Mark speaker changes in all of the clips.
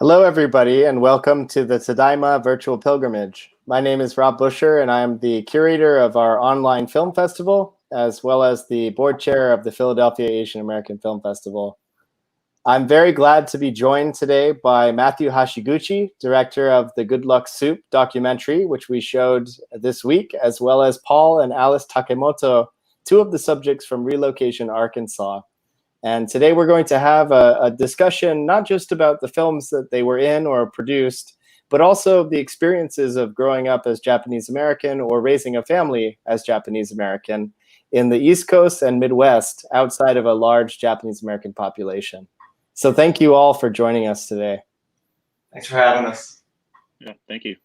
Speaker 1: Hello, everybody, and welcome to the Tadaima Virtual Pilgrimage. My name is Rob Busher, and I am the curator of our online film festival, as well as the board chair of the Philadelphia Asian American Film Festival. I'm very glad to be joined today by Matthew Hashiguchi, director of the Good Luck Soup documentary, which we showed this week, as well as Paul and Alice Takemoto, two of the subjects from Relocation, Arkansas. And today we're going to have a discussion not just about the films that they were in or produced, but also the experiences of growing up as Japanese American or raising a family as Japanese American in the East Coast and Midwest outside of a large Japanese American population. So thank you all for joining us today.
Speaker 2: Thanks for having us.
Speaker 3: Yeah, thank you.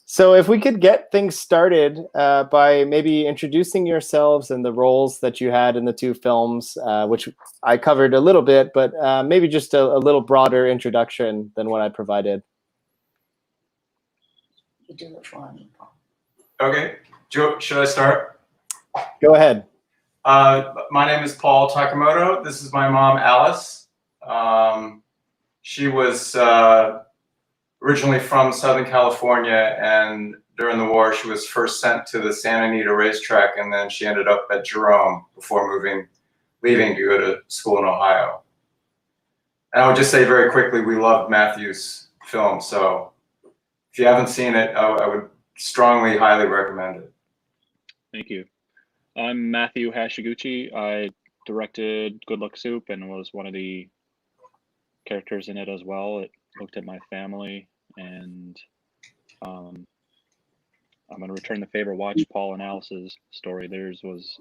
Speaker 1: So if we could get things started by maybe introducing yourselves and the roles that you had in the two films, which I covered a little bit, but maybe just a little broader introduction than what I provided.
Speaker 4: You do it for me, Paul.
Speaker 2: Okay, Joe, should I start?
Speaker 1: Go ahead.
Speaker 2: My name is Paul Takemoto. This is my mom, Alice. She was originally from Southern California, and during the war, she was first sent to the Santa Anita racetrack, and then she ended up at Jerome before leaving to go to school in Ohio. And I would just say very quickly, we loved Matthew's film, so if you haven't seen it, I would strongly, highly recommend it.
Speaker 3: Thank you. I'm Matthew Hashiguchi. I directed Good Luck Soup and was one of the characters in it as well. It looked at my family, and I'm going to return the favor, watch Paul and Alice's story. Theirs was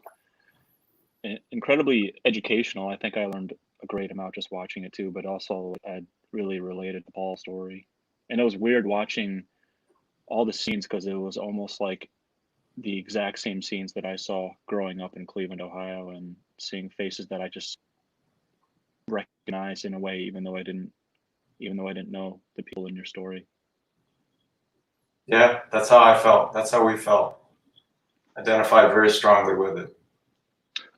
Speaker 3: incredibly educational. I think I learned a great amount just watching it too, but also I really related to Paul's story. And it was weird watching all the scenes because it was almost like the exact same scenes that I saw growing up in Cleveland, Ohio, and seeing faces that I just recognized in a way, even though I didn't know the people in your story.
Speaker 2: Yeah, that's how I felt. That's how we felt. Identified very strongly with it.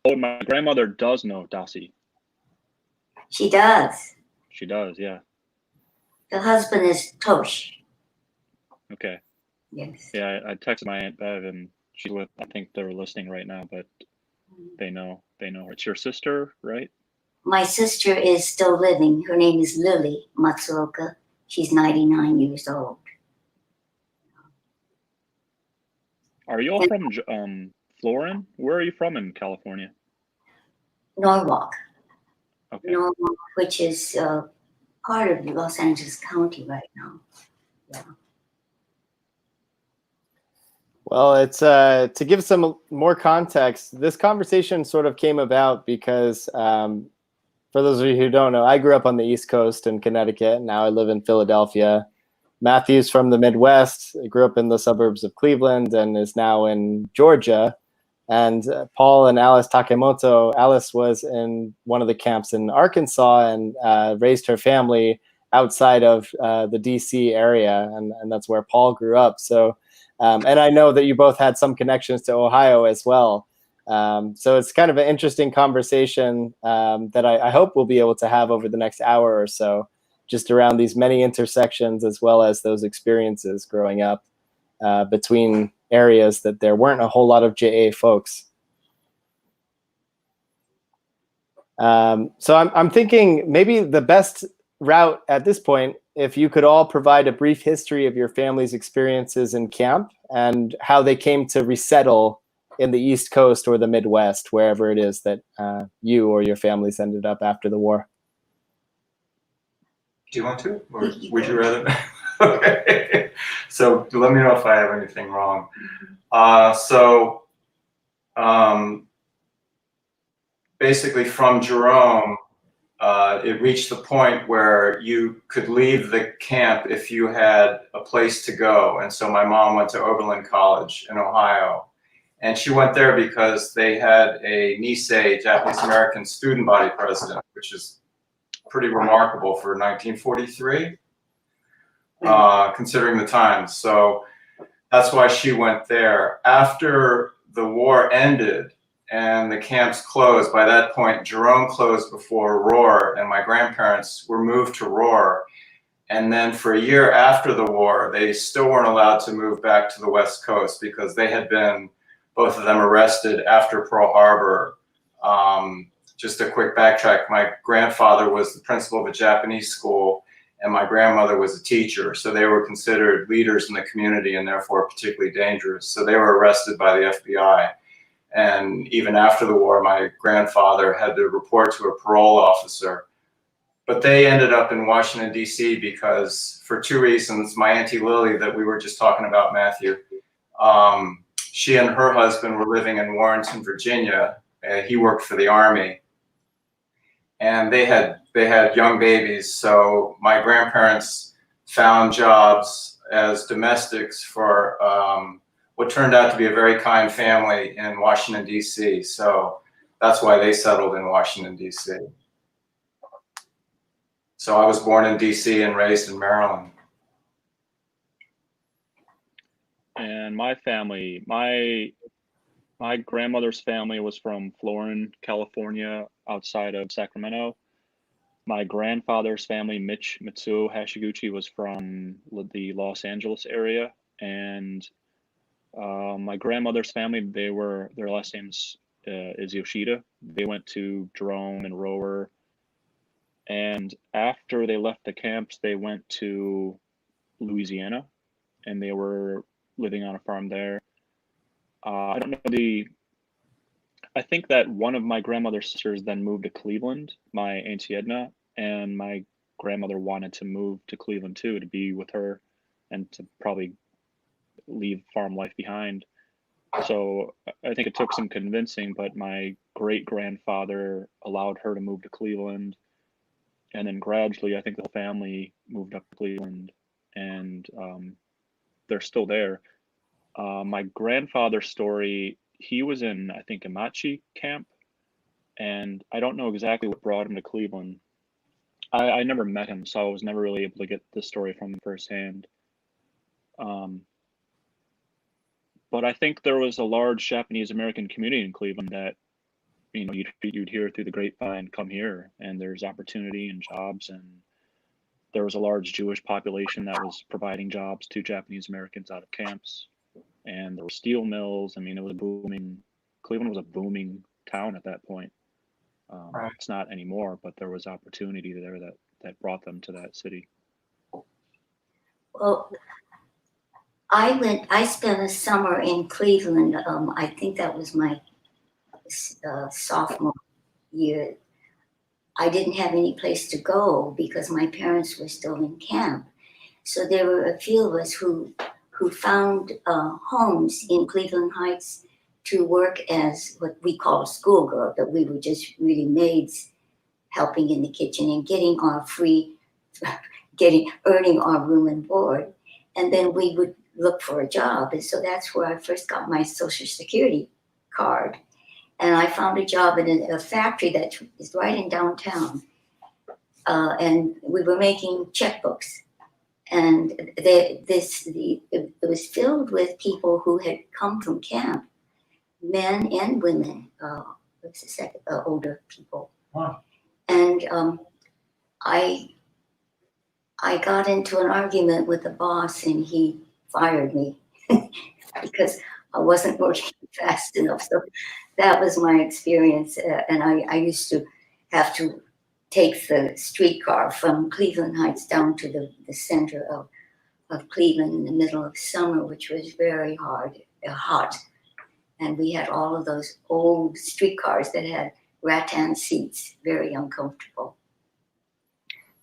Speaker 3: Oh, my grandmother does know Dasi.
Speaker 4: She does.
Speaker 3: She does, yeah.
Speaker 4: The husband is Tosh.
Speaker 3: Okay.
Speaker 4: Yes.
Speaker 3: Yeah, I texted my Aunt Bev, and she's with, I think they're listening right now, but they know her. It's your sister, right?
Speaker 4: My sister is still living. Her name is Lily Matsuoka. She's 99 years old.
Speaker 3: Are you all from Florin? Where are you from in California?
Speaker 4: Norwalk.
Speaker 3: Okay.
Speaker 4: Norwalk, which is part of Los Angeles County right now. Yeah.
Speaker 1: Well, it's to give some more context, this conversation sort of came about because for those of you who don't know, I grew up on the East Coast in Connecticut. Now I live in Philadelphia. Matthew's from the Midwest, grew up in the suburbs of Cleveland and is now in Georgia. And Paul and Alice Takemoto, Alice was in one of the camps in Arkansas and raised her family outside of the DC area. And that's where Paul grew up. So, and I know that you both had some connections to Ohio as well. So it's kind of an interesting conversation that I hope we'll be able to have over the next hour or so, just around these many intersections as well as those experiences growing up between areas that there weren't a whole lot of JA folks. So I'm thinking maybe the best route at this point, if you could all provide a brief history of your family's experiences in camp and how they came to resettle in the East Coast or the Midwest, wherever it is that you or your families ended up after the war.
Speaker 2: Do you want to, or would you rather? Okay, so let me know if I have anything wrong. Basically from Jerome, it reached the point where you could leave the camp if you had a place to go. And so my mom went to Oberlin College in Ohio. And she went there because they had a Nisei, Japanese American student body president, which is pretty remarkable for 1943, considering the times. So that's why she went there. After the war ended and the camps closed, by that point, Jerome closed before Roar, and my grandparents were moved to Roar. And then for a year after the war, they still weren't allowed to move back to the West Coast because they had been, both of them, arrested after Pearl Harbor. Just a quick backtrack, my grandfather was the principal of a Japanese school and my grandmother was a teacher. So they were considered leaders in the community and therefore particularly dangerous. So they were arrested by the FBI. And even after the war, my grandfather had to report to a parole officer. But they ended up in Washington, D.C. because for two reasons. My Auntie Lily that we were just talking about, Matthew, she and her husband were living in Warrenton, Virginia. He worked for the Army. And they had young babies. So my grandparents found jobs as domestics for what turned out to be a very kind family in Washington, D.C. So that's why they settled in Washington, D.C. So I was born in D.C. and raised in Maryland.
Speaker 3: And my family, my grandmother's family was from Florin, California, outside of Sacramento. My grandfather's family, Mitsuo Hashiguchi, was from the Los Angeles area. And my grandmother's family, their last names is Yoshida. They went to Jerome and Rower. And after they left the camps, they went to Louisiana, and they were living on a farm there. I don't know I think that one of my grandmother's sisters then moved to Cleveland, my Auntie Edna, and my grandmother wanted to move to Cleveland too, to be with her and to probably leave farm life behind. So I think it took some convincing, but my great grandfather allowed her to move to Cleveland. And then gradually, I think the whole family moved up to Cleveland, and they're still there. My grandfather's story, he was in, I think, Amachi camp, and I don't know exactly what brought him to Cleveland. I never met him, so I was never really able to get the story from him firsthand. But I think there was a large Japanese American community in Cleveland that, you know, you'd hear through the grapevine, come here, and there's opportunity and jobs, and there was a large Jewish population that was providing jobs to Japanese Americans out of camps, and there were steel mills. I mean, it was Cleveland was a booming town at that point.
Speaker 2: Right.
Speaker 3: It's not anymore, but there was opportunity there that brought them to that city.
Speaker 4: Well, I spent a summer in Cleveland. I think that was my sophomore year. I didn't have any place to go because my parents were still in camp. So there were a few of us who found homes in Cleveland Heights to work as what we call schoolgirl, but we were just really maids helping in the kitchen and earning our room and board. And then we would look for a job. And so that's where I first got my Social Security card. And I found a job in a factory that is right in downtown. And we were making checkbooks. And it was filled with people who had come from camp, men and women, older people.
Speaker 2: Wow.
Speaker 4: And I got into an argument with the boss and he fired me because I wasn't working fast enough. So that was my experience. And I used to have to take the streetcar from Cleveland Heights down to the center of Cleveland in the middle of summer, which was very hot. And we had all of those old streetcars that had rattan seats, very uncomfortable.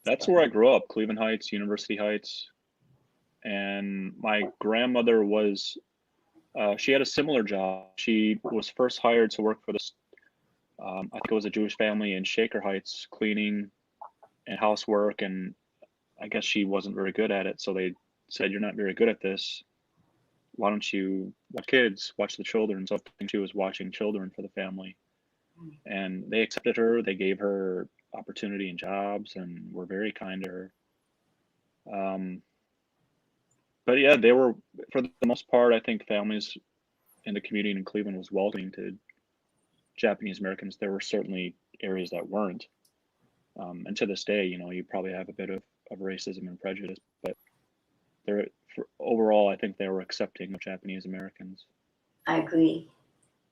Speaker 3: That's where I grew up, Cleveland Heights, University Heights. And my grandmother was, she had a similar job. She was first hired to work for this, I think it was a Jewish family in Shaker Heights, cleaning and housework. And I guess she wasn't very good at it. So they said, "You're not very good at this. Why don't you watch the children?" So I think she was watching children for the family. And they accepted her. They gave her opportunity and jobs and were very kind to her. But yeah, they were, for the most part, I think families in the community in Cleveland was welcoming to Japanese Americans. There were certainly areas that weren't. And to this day, you know, you probably have a bit of racism and prejudice, but overall, I think they were accepting of Japanese Americans.
Speaker 4: I agree.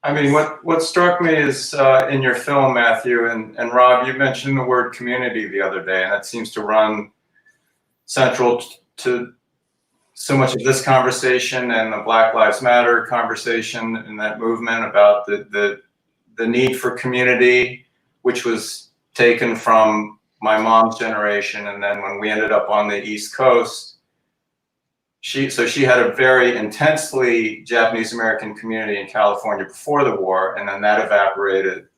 Speaker 2: I mean, what struck me is in your film, Matthew, and Rob, you mentioned the word community the other day, and that seems to run central to so much of this conversation and the Black Lives Matter conversation and that movement about the need for community, which was taken from my mom's generation. And then when we ended up on the East Coast, she had a very intensely Japanese American community in California before the war, and then that evaporated.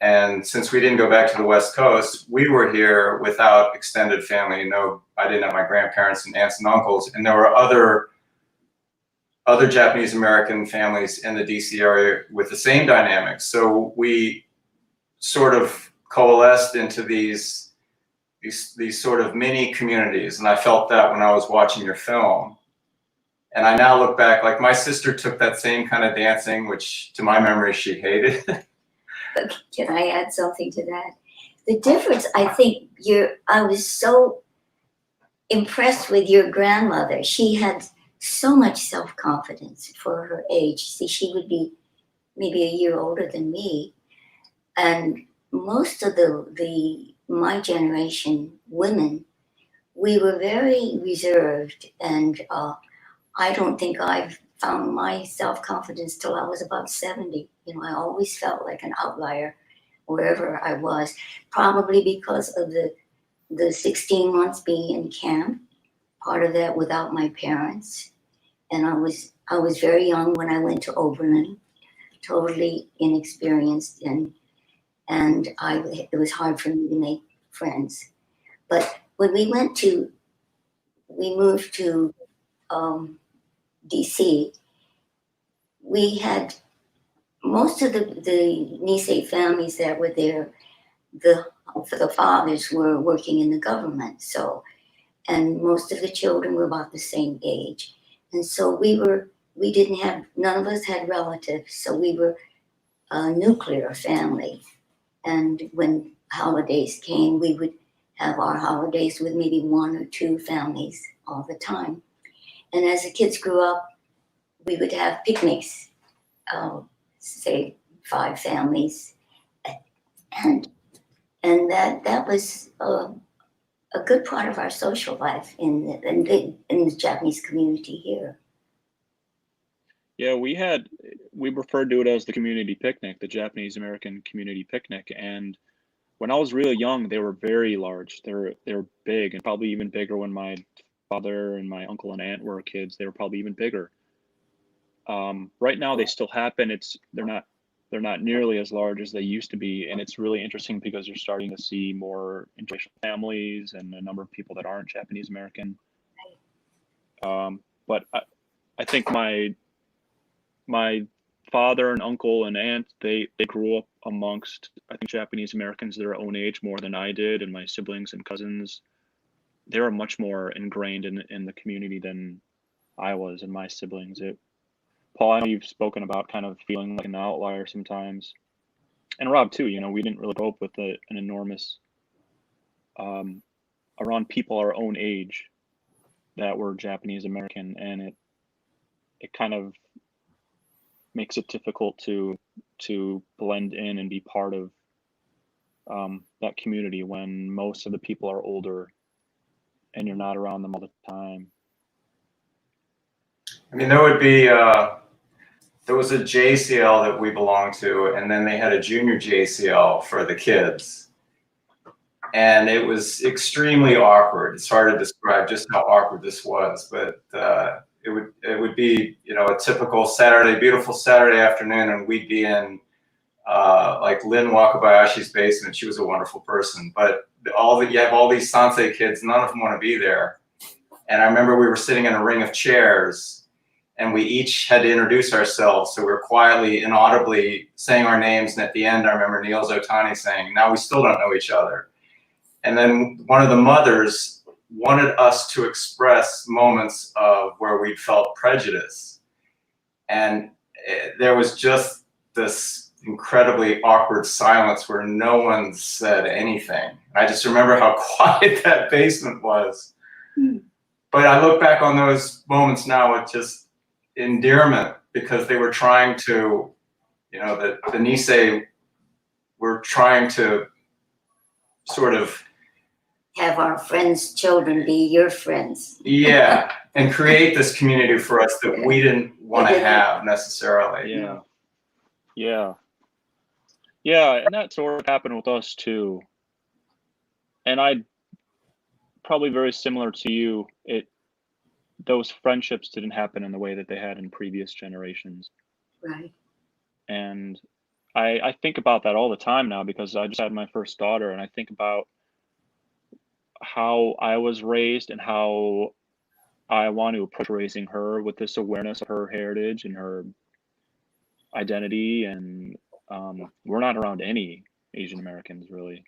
Speaker 2: And since we didn't go back to the West Coast, we were here without extended family. No, I didn't have my grandparents and aunts and uncles, and there were other Japanese American families in the DC area with the same dynamics. So we sort of coalesced into these sort of mini communities, and I felt that when I was watching your film. And I now look back, like my sister took that same kind of dancing, which to my memory she hated.
Speaker 4: Can I add something to that? The difference, I think, I was so impressed with your grandmother. She had so much self-confidence for her age. See, she would be maybe a year older than me. And most of my generation women, we were very reserved, and I don't think I've found my self-confidence till I was about 70. You know, I always felt like an outlier wherever I was, probably because of the 16 months being in camp, part of that without my parents. And I was very young when I went to Oberlin, totally inexperienced, and it was hard for me to make friends. But when we moved to DC, we had most of the Nisei families that were there, the fathers were working in the government. So, and most of the children were about the same age. And so none of us had relatives. So we were a nuclear family. And when holidays came, we would have our holidays with maybe one or two families all the time. And as the kids grew up, we would have picnics, say 5 families. And that was a good part of our social life in the Japanese community here.
Speaker 3: Yeah, we referred to it as the community picnic, the Japanese American community picnic. And when I was really young, they were very large. They were big, and probably even bigger when my father and my uncle and aunt were kids. They were probably even bigger. Right now they still happen. They're not nearly as large as they used to be, and it's really interesting because you're starting to see more interracial families and a number of people that aren't Japanese American. But I think my father and uncle and aunt, they grew up amongst, I think, Japanese Americans their own age more than I did, and my siblings and cousins, they were much more ingrained in the community than I was and my siblings. Paul, I know you've spoken about kind of feeling like an outlier sometimes, and Rob too. You know, we didn't really grow up with an enormous around people our own age that were Japanese American, and it kind of makes it difficult to blend in and be part of that community when most of the people are older and you're not around them all the time.
Speaker 2: I mean, there was a JCL that we belonged to, and then they had a junior JCL for the kids. And it was extremely awkward. It's hard to describe just how awkward this was, but it would be, you know, a typical beautiful Saturday afternoon, and we'd be in like Lynn Wakabayashi's basement. She was a wonderful person, but you have all these Sansei kids, none of them want to be there. And I remember we were sitting in a ring of chairs, and we each had to introduce ourselves. So we were quietly, inaudibly saying our names. And at the end, I remember Niels Otani saying, "Now we still don't know each other." And then one of the mothers wanted us to express moments of where we felt prejudice. And there was just this incredibly awkward silence where no one said anything. I just remember how quiet that basement was. But I look back on those moments now with just endearment, because they were trying to, you know, the Nisei were trying to sort of
Speaker 4: have our friends' children be your friends.
Speaker 2: Yeah, and create this community for us that we didn't want to have necessarily.
Speaker 3: Yeah. Yeah. Yeah, and that sort of happened with us too. And I probably very similar to you, those friendships didn't happen in the way that they had in previous generations.
Speaker 4: Right.
Speaker 3: And I think about that all the time now, because I just had my first daughter, and I think about how I was raised and how I want to approach raising her with this awareness of her heritage and her identity. And we're not around any Asian Americans really.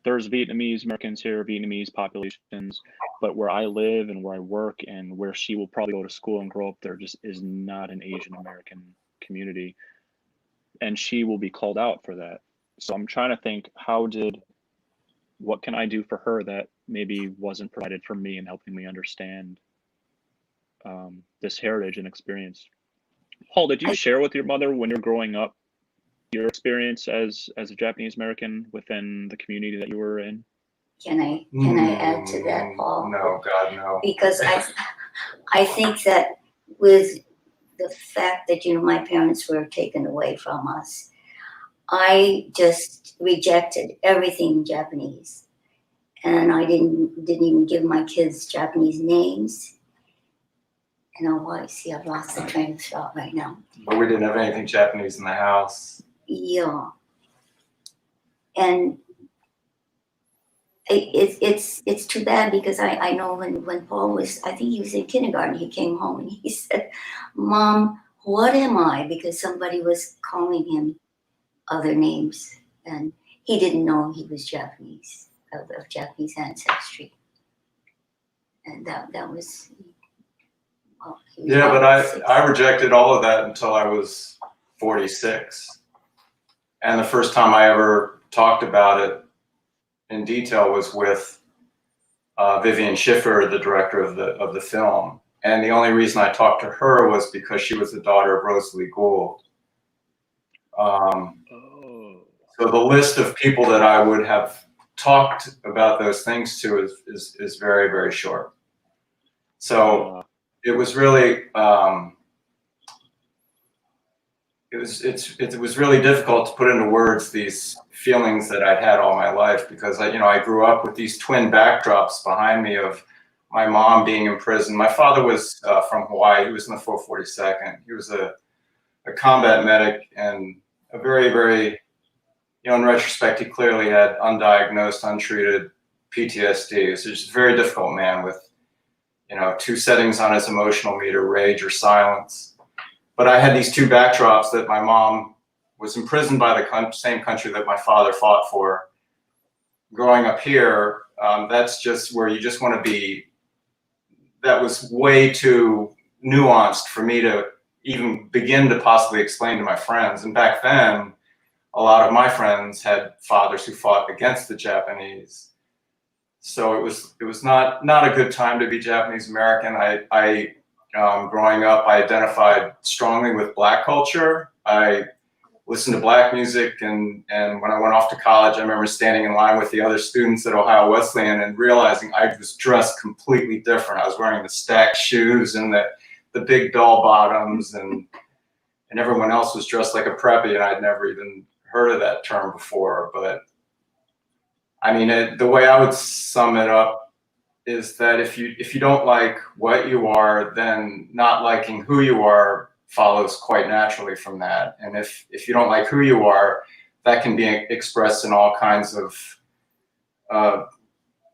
Speaker 3: There's Vietnamese Americans here, Vietnamese populations, but where I live and where I work and where she will probably go to school and grow up, there just is not an Asian American community, and she will be called out for that. So I'm trying to think, what can I do for her that maybe wasn't provided for me, and helping me understand this heritage and experience. Paul, did you share with your mother when you're growing up your experience as a Japanese American within the community that you were in?
Speaker 4: Can I add to that, Paul?
Speaker 2: No, God, no.
Speaker 4: Because I think that with the fact that, you know, my parents were taken away from us, I just rejected everything Japanese, and I didn't even give my kids Japanese names. And I've lost the train of thought right now.
Speaker 2: But we didn't have anything Japanese in the house.
Speaker 4: Yeah, and it's too bad, because I know when Paul was, I think he was in kindergarten, he came home and he said, "Mom, what am I?" Because somebody was calling him other names, and he didn't know he was Japanese, of Japanese ancestry, and that was. Well,
Speaker 2: Yeah, but I rejected all of that until I was 46. And the first time I ever talked about it in detail was with Vivian Schiffer, the director of the film. And the only reason I talked to her was because she was the daughter of Rosalie Gould. So the list of people that I would have talked about those things to is very, very short. So it was really it was really difficult to put into words these feelings that I'd had all my life, because I grew up with these twin backdrops behind me of my mom being in prison. My father was from Hawaii. He was in the 442nd. He was a combat medic, and a very, very, in retrospect, he clearly had undiagnosed, untreated PTSD. So just a very difficult man with, two settings on his emotional meter, rage or silence. But I had these two backdrops that my mom was imprisoned by the same country that my father fought for. Growing up here, that's just where you just want to be. That was way too nuanced for me to even begin to possibly explain to my friends. And back then, a lot of my friends had fathers who fought against the Japanese. So it was not a good time to be Japanese American. I growing up, I identified strongly with Black culture. I listened to Black music, and when I went off to college, I remember standing in line with the other students at Ohio Wesleyan and realizing I was dressed completely different. I was wearing the stacked shoes and the big bell bottoms, and everyone else was dressed like a preppy, and I'd never even heard of that term before. But I mean, the way I would sum it up is that if you don't like what you are, then not liking who you are follows quite naturally from that. And if you don't like who you are, that can be expressed in all kinds of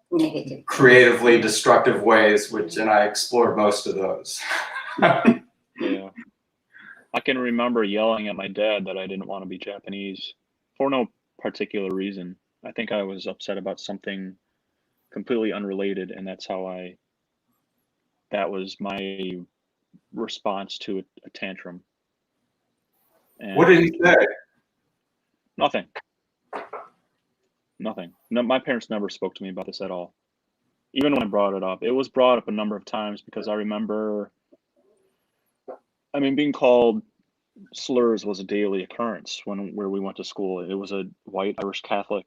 Speaker 4: negative,
Speaker 2: creatively destructive ways, and I explored most of those.
Speaker 3: Yeah. I can remember yelling at my dad that I didn't want to be Japanese for no particular reason. I think I was upset about something completely unrelated, and that was my response to a tantrum. And
Speaker 2: what did he say?
Speaker 3: Nothing. Nothing. No, my parents never spoke to me about this at all. Even when I brought it up, it was brought up a number of times because I remember, I mean, being called slurs was a daily occurrence where we went to school. It was a white Irish Catholic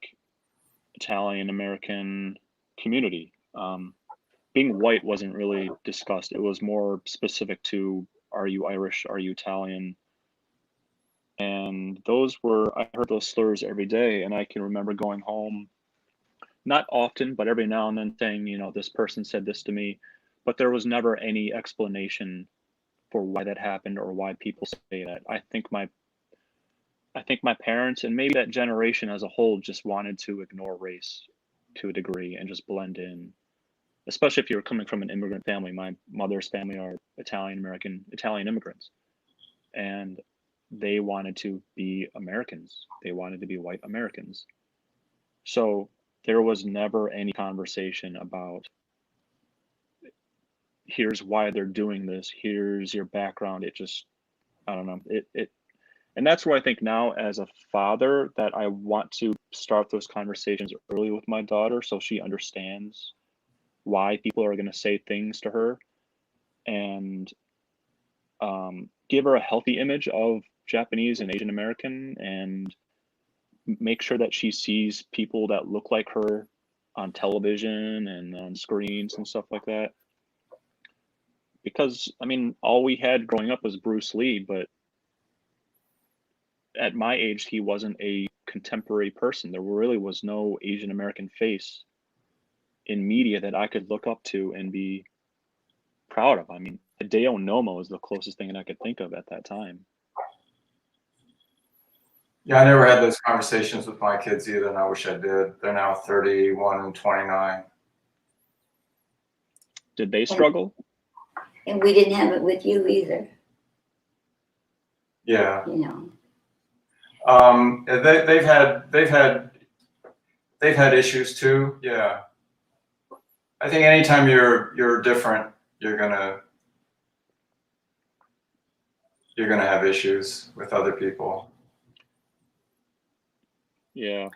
Speaker 3: Italian American community. Being white wasn't really discussed. It was more specific to, are you Irish? Are you Italian? And I heard those slurs every day. And I can remember going home, not often, but every now and then saying, you know, this person said this to me, but there was never any explanation for why that happened or why people say that. I think my parents and maybe that generation as a whole just wanted to ignore race to a degree and just blend in, especially if you're coming from an immigrant family. My mother's family are Italian immigrants, and they wanted to be Americans. They wanted to be white Americans. So there was never any conversation about, here's why they're doing this, here's your background. It just, I don't know, and that's where I think now as a father that I want to start those conversations early with my daughter so she understands why people are going to say things to her, and give her a healthy image of Japanese and Asian American, and make sure that she sees people that look like her on television and on screens and stuff like that. Because, I mean, all we had growing up was Bruce Lee, but at my age, he wasn't a contemporary person. There really was no Asian American face in media that I could look up to and be proud of. I mean, Hideo Nomo is the closest thing that I could think of at that time.
Speaker 2: Yeah, I never had those conversations with my kids either, and I wish I did. They're now 31 and 29.
Speaker 3: Did they struggle?
Speaker 4: And we didn't have it with you either.
Speaker 2: Yeah.
Speaker 4: You know.
Speaker 2: They've had issues too. Yeah. I think anytime you're different, you're gonna have issues with other people.
Speaker 3: Yeah.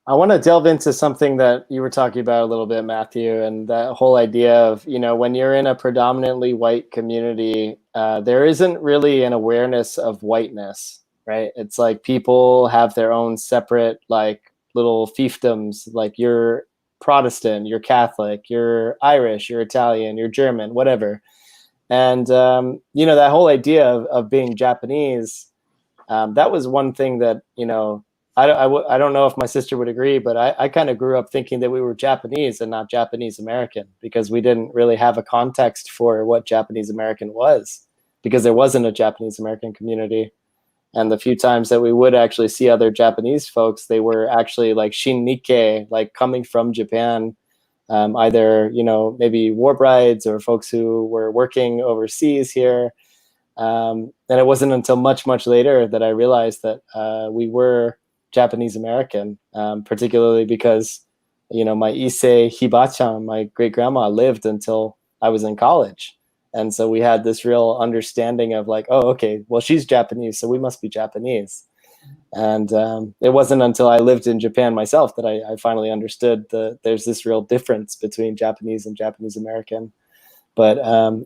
Speaker 1: I want to delve into something that you were talking about a little bit, Matthew, and that whole idea of, you know, when you're in a predominantly white community, there isn't really an awareness of whiteness, right? It's like people have their own separate, like, little fiefdoms, like you're Protestant, you're Catholic, you're Irish, you're Italian, you're German, whatever. And, you know, that whole idea of being Japanese, that was one thing that, you know, I don't know if my sister would agree, but I kind of grew up thinking that we were Japanese and not Japanese American, because we didn't really have a context for what Japanese American was, because there wasn't a Japanese American community. And the few times that we would actually see other Japanese folks, they were actually like Shin Nikkei, like coming from Japan, either, you know, maybe war brides or folks who were working overseas here. And it wasn't until much, much later that I realized that we were Japanese American, particularly because, you know, my Issei Hibachan, my great grandma, lived until I was in college. And so we had this real understanding of like, oh, okay, well, she's Japanese, so we must be Japanese. And it wasn't until I lived in Japan myself that I finally understood that there's this real difference between Japanese and Japanese American. But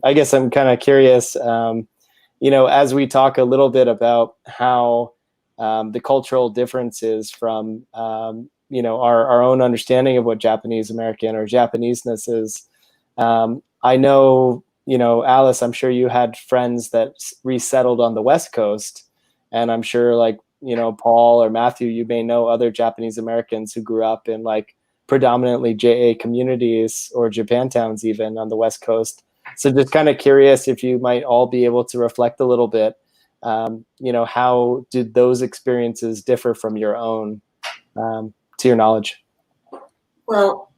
Speaker 1: I guess I'm kind of curious, you know, as we talk a little bit about how the cultural differences from, you know, our own understanding of what Japanese American or Japaneseness is. I know, you know, Alice, I'm sure you had friends that resettled on the West Coast, and I'm sure, like, you know, Paul or Matthew, you may know other Japanese Americans who grew up in like predominantly JA communities or Japantowns even on the West Coast. So just kind of curious if you might all be able to reflect a little bit, you know, how did those experiences differ from your own, to your knowledge?
Speaker 4: Well,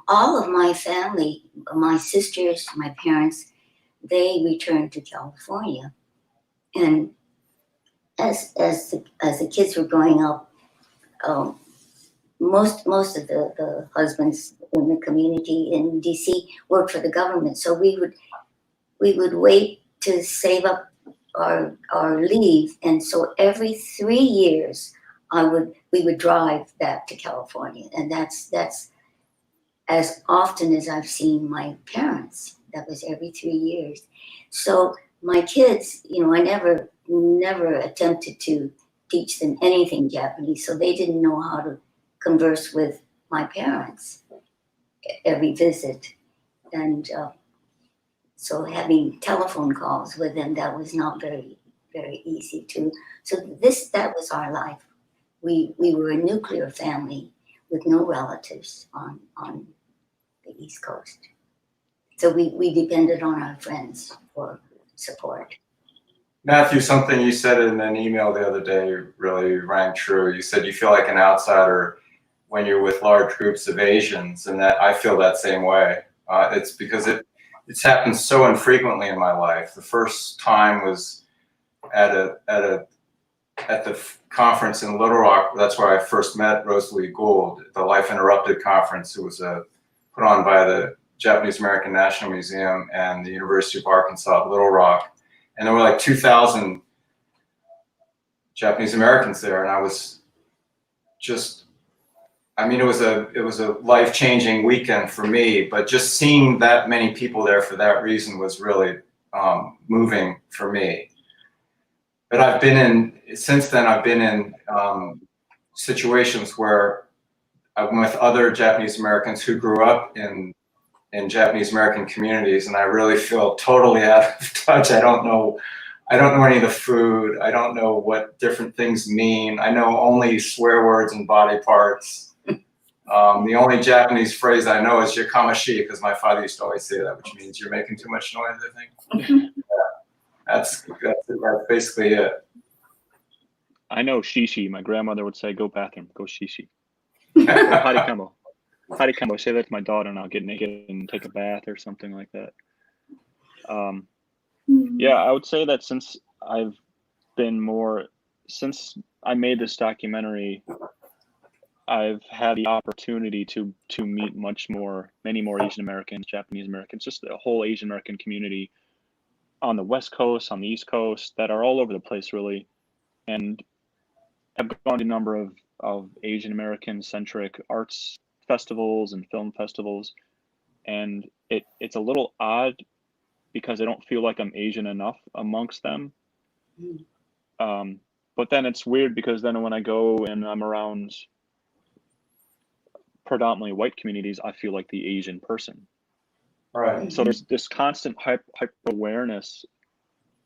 Speaker 4: all of my family, my sisters, my parents, they returned to California. And as the kids were growing up, most of the husbands in the community in DC worked for the government. So we would wait to save up our leave, and so every 3 years we would drive back to California, and that's as often as I've seen my parents. That was every 3 years. So my kids, I never attempted to teach them anything Japanese, so they didn't know how to converse with my parents every visit. And so having telephone calls with them, that was not very, very easy too. So that was our life. We were a nuclear family with no relatives on the East Coast. So we depended on our friends for support.
Speaker 2: Matthew, something you said in an email the other day really rang true. You said you feel like an outsider when you're with large groups of Asians, and that I feel that same way. It's because it's happened so infrequently in my life. The first time was at the conference in Little Rock. That's where I first met Rosalie Gould, the Life Interrupted conference. It was put on by the Japanese American National Museum and the University of Arkansas at Little Rock. And there were like 2,000 Japanese Americans there, and I was just, it was a life-changing weekend for me, but just seeing that many people there for that reason was really moving for me. But since then I've been in situations where I'm with other Japanese Americans who grew up in Japanese American communities, and I really feel totally out of touch. I don't know any of the food. I don't know what different things mean. I know only swear words and body parts. The only Japanese phrase I know is yakamashi, because my father used to always say that, which means you're making too much noise, I think. That's basically it.
Speaker 3: I know shishi. My grandmother would say, "Go bathroom, go shishi." Harikamo. Harikamo. I say that to my daughter, and I'll get naked and take a bath or something like that. Yeah, I would say that since I made this documentary, I've had the opportunity to meet many more Asian Americans, Japanese Americans, just the whole Asian American community on the West Coast, on the East Coast, that are all over the place, really. And I've gone to a number of Asian American centric arts festivals and film festivals, and it's a little odd because I don't feel like I'm Asian enough amongst them. But then it's weird because then when I go and I'm around predominantly white communities, I feel like the Asian person.
Speaker 2: Right.
Speaker 3: So there's this constant hyper awareness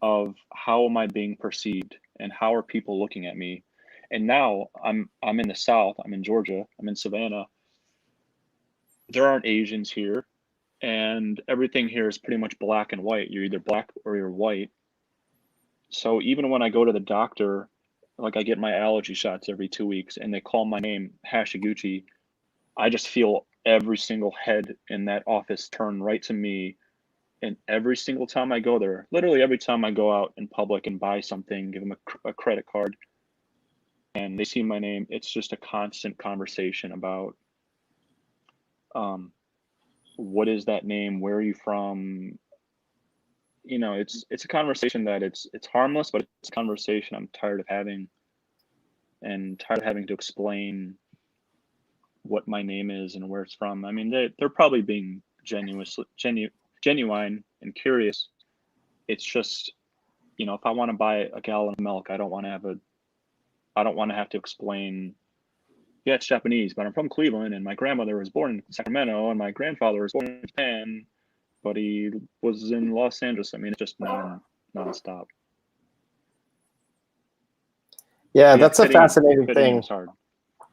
Speaker 3: of how am I being perceived and how are people looking at me. And now I'm in the South, I'm in Georgia, I'm in Savannah. There aren't Asians here, and everything here is pretty much black and white. You're either black or you're white. So even when I go to the doctor, like I get my allergy shots every 2 weeks and they call my name Hashiguchi, I just feel every single head in that office turn right to me. And every single time I go there, literally every time I go out in public and buy something, give them a credit card, and they see my name, it's just a constant conversation about what is that name? Where are you from? It's a conversation that it's harmless, but it's a conversation I'm tired of having, and tired of having to explain what my name is and where it's from. I mean, they're probably being genuine and curious. It's just, if I want to buy a gallon of milk, I don't want to have to explain, yeah, it's Japanese, but I'm from Cleveland and my grandmother was born in Sacramento and my grandfather was born in Japan, but he was in Los Angeles. I mean, it's just nonstop.
Speaker 1: Yeah, that's a fascinating thing.
Speaker 3: Is hard.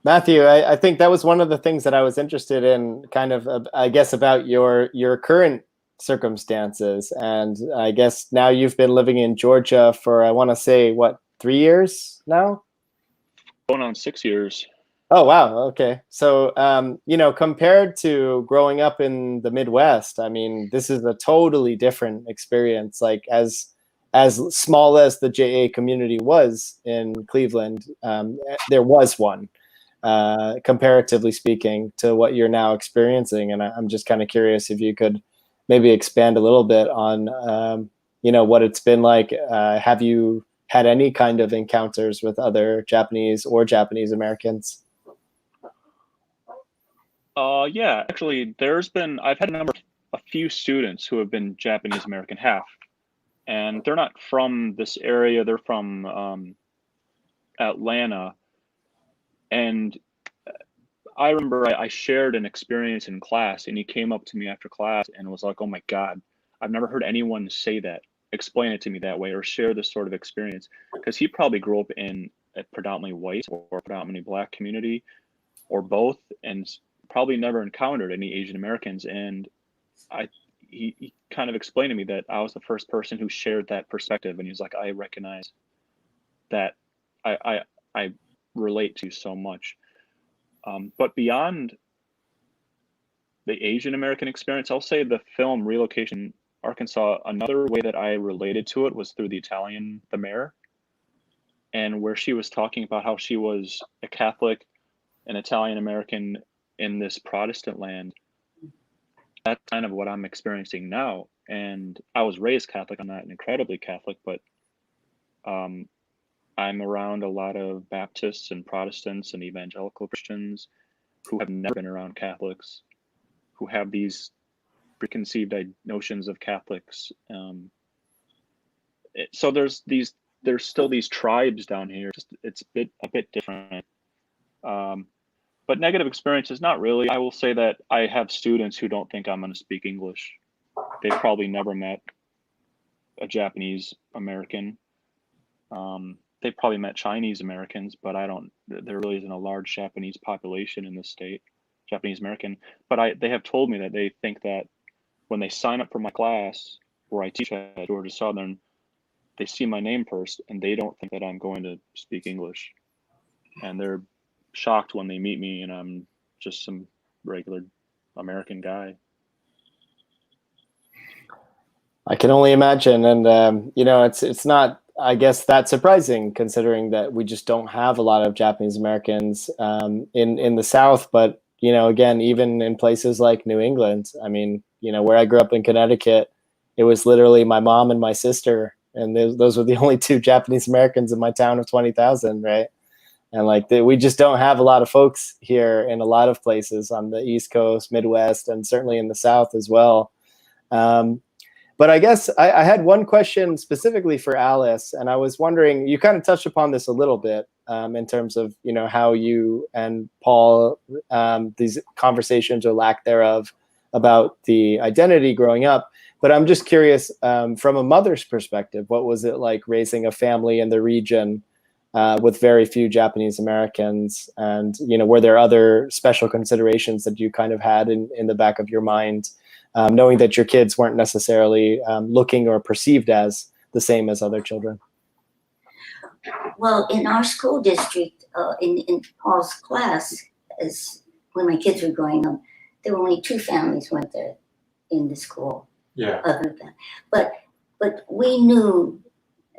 Speaker 1: Matthew, I think that was one of the things that I was interested in, kind of, I guess, about your current circumstances. And I guess now you've been living in Georgia for, I want to say, 3 years now?
Speaker 3: Going on 6 years.
Speaker 1: Oh, wow. Okay. So, compared to growing up in the Midwest, I mean, this is a totally different experience. Like as small as the JA community was in Cleveland, there was one. Comparatively speaking to what you're now experiencing. And I'm just kind of curious if you could maybe expand a little bit on what it's been like. Have you had any kind of encounters with other Japanese or Japanese Americans?
Speaker 3: Yeah, actually, I've had a few students who have been Japanese American half, and they're not from this area. They're from Atlanta. And I remember I shared an experience in class, and he came up to me after class and was like, "Oh my God, I've never heard anyone say that, explain it to me that way, or share this sort of experience." Because he probably grew up in a predominantly white or predominantly Black community, or both, and probably never encountered any Asian Americans. And he kind of explained to me that I was the first person who shared that perspective, and he was like, "I recognize that I relate to so much." But beyond the Asian American experience, I'll say the film Relocation Arkansas, another way that I related to it was through the mayor, and where she was talking about how she was a Catholic, an Italian American in this Protestant land. That's kind of what I'm experiencing now. And I was raised Catholic. I'm not incredibly Catholic, but I'm around a lot of Baptists and Protestants and evangelical Christians who have never been around Catholics, who have these preconceived notions of Catholics. So there's still these tribes down here. It's a bit different. But negative experiences, not really. I will say that I have students who don't think I'm going to speak English. They've probably never met a Japanese American. They probably met Chinese Americans, but there really isn't a large Japanese population in this state, Japanese American. But they have told me that they think that when they sign up for my class where I teach at Georgia Southern, they see my name first and they don't think that I'm going to speak English. And they're shocked when they meet me and I'm just some regular American guy.
Speaker 1: I can only imagine. And, it's not, I guess, that surprising considering that we just don't have a lot of Japanese Americans in the South. But, again, even in places like New England, I mean, where I grew up in Connecticut, it was literally my mom and my sister. And those were the only two Japanese Americans in my town of 20,000, right? And we just don't have a lot of folks here in a lot of places on the East Coast, Midwest, and certainly in the South as well. But I guess I had one question specifically for Alice, and I was wondering, you kind of touched upon this a little bit in terms of, how you and Paul, these conversations or lack thereof about the identity growing up. But I'm just curious, from a mother's perspective, what was it like raising a family in the region with very few Japanese Americans? And, were there other special considerations that you kind of had in the back of your mind, knowing that your kids weren't necessarily looking or perceived as the same as other children?
Speaker 4: Well, in our school district, in Paul's class, when my kids were growing up, there were only 2 families went there in the school.
Speaker 2: Yeah.
Speaker 4: Other than, but we knew,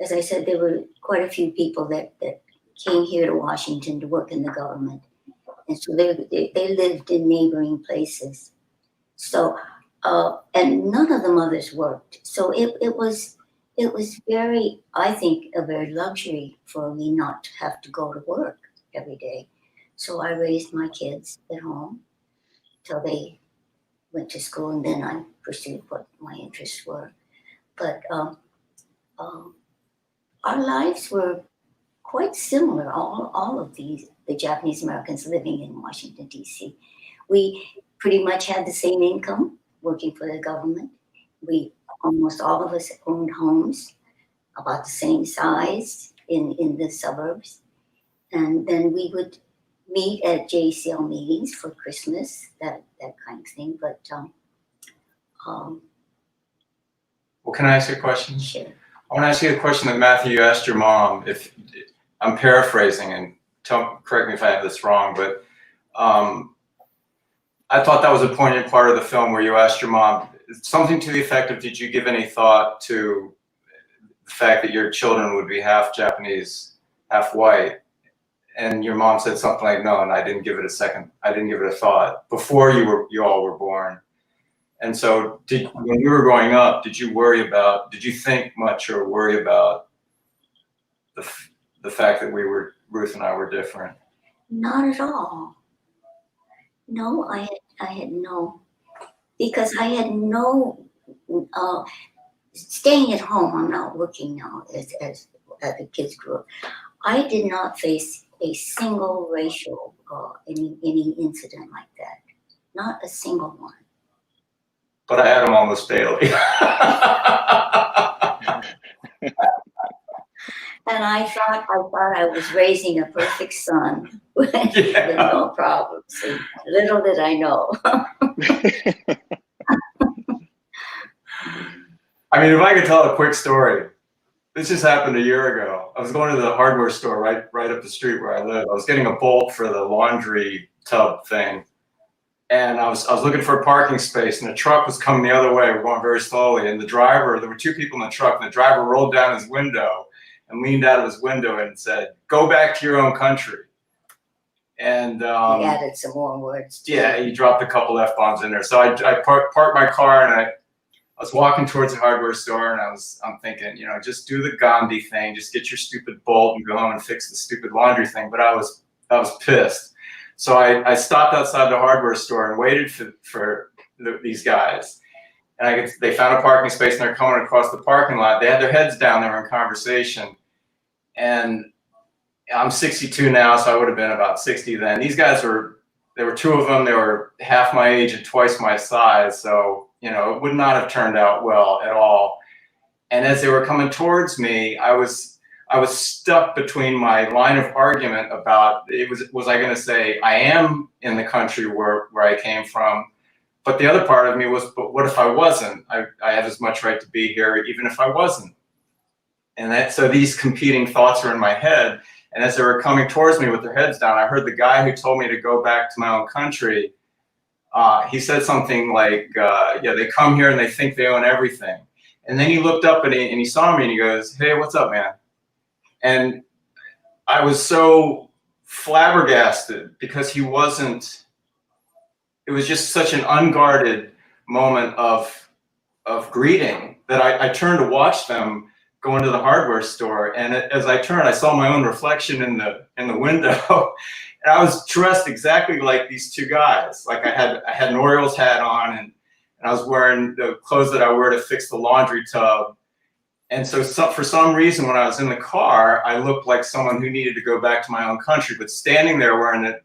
Speaker 4: as I said, there were quite a few people that came here to Washington to work in the government, and so they lived in neighboring places. So, and none of the mothers worked. So it was very, I think, a very luxury for me not to have to go to work every day. So I raised my kids at home till they went to school, and then I pursued what my interests were. But our lives were quite similar, all of the Japanese Americans living in Washington, D.C. We pretty much had the same income working for the government. Almost all of us owned homes about the same size in the suburbs. And then we would meet at JCL meetings for Christmas, that kind of thing. But
Speaker 2: well, can I ask you a question?
Speaker 4: Sure.
Speaker 2: I want to ask you a question that Matthew asked your mom. If I'm paraphrasing, and correct me if I have this wrong, but I thought that was a poignant part of the film where you asked your mom something to the effect of, did you give any thought to the fact that your children would be half Japanese, half white? And your mom said something like, no, and I didn't give it a thought before you all were born. And so when you were growing up, did you think much or worry about the fact that Ruth and I were different?
Speaker 4: Not at all. No, I had no, because I had no, staying at home, I'm not working now as the kids grew up. I did not face a single racial, any incident like that. Not a single one.
Speaker 2: But I had them almost daily.
Speaker 4: And I thought I was raising a perfect son with no problems. And little did I know.
Speaker 2: I mean, if I could tell a quick story, this just happened a year ago. I was going to the hardware store right up the street where I live. I was getting a bolt for the laundry tub thing. And I was looking for a parking space, and the truck was coming the other way. We're going very slowly. And there were two people in the truck, and the driver rolled down his window and leaned out of his window and said, "Go back to your own country." And
Speaker 4: he added some more words.
Speaker 2: Yeah, he dropped a couple F-bombs in there. So I parked my car, and I was walking towards the hardware store, and I'm thinking, just do the Gandhi thing, just get your stupid bolt and go home and fix the stupid laundry thing. But I was pissed. So I stopped outside the hardware store and waited for these guys. And they found a parking space, and they're coming across the parking lot. They had their heads down, they were in conversation. And I'm 62 now, so I would have been about 60 then. These guys there were two of them, they were half my age and twice my size. So, it would not have turned out well at all. And as they were coming towards me, I was stuck between my line of argument about, was I going to say, I am in the country where I came from? But the other part of me was, but what if I wasn't? I have as much right to be here, even if I wasn't. And so these competing thoughts were in my head. And as they were coming towards me with their heads down, I heard the guy who told me to go back to my own country. He said something like, they come here and they think they own everything. And then he looked up and he saw me and he goes, "Hey, what's up, man?" And I was so flabbergasted because it was just such an unguarded moment of greeting that I turned to watch them go into the hardware store. And as I turned, I saw my own reflection in the window. And I was dressed exactly like these two guys. Like I had an Orioles hat on, and I was wearing the clothes that I wear to fix the laundry tub. And so for some reason, when I was in the car, I looked like someone who needed to go back to my own country, but standing there